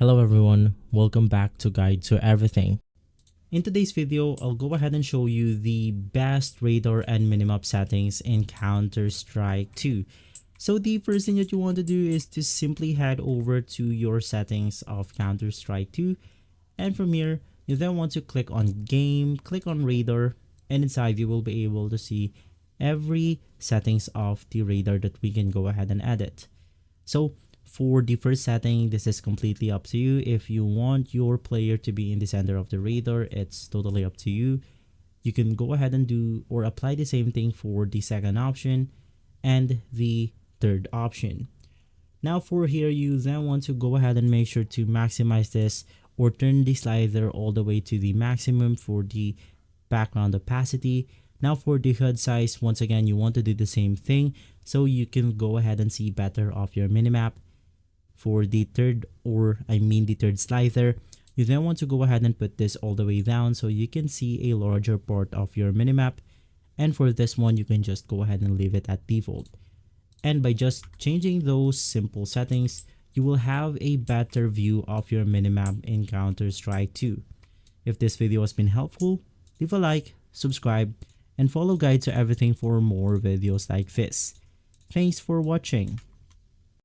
Hello everyone, welcome back to Guide to Everything. In today's video, I'll go ahead and show you the best radar and minimap settings in Counter-Strike 2. So the first thing that you want to do is to simply head over to your settings of Counter-Strike 2, and from here, you then want to click on Game, click on Radar, and inside you will be able to see every settings of the radar that we can go ahead and edit. So for the first setting, this is completely up to you. If you want your player to be in the center of the radar, it's totally up to you. You can go ahead and do or apply the same thing for the second option and the third option. Now for here, you then want to go ahead and make sure to maximize this or turn the slider all the way to the maximum for the background opacity. Now for the HUD size, once again, you want to do the same thing so you can go ahead and see better of your minimap. For the third slider, you then want to go ahead and put this all the way down so you can see a larger part of your minimap. And for this one, you can just go ahead and leave it at default. And by just changing those simple settings, you will have a better view of your minimap in Counter-Strike 2. If this video has been helpful, leave a like, subscribe, and follow Guide to Everything for more videos like this. Thanks for watching.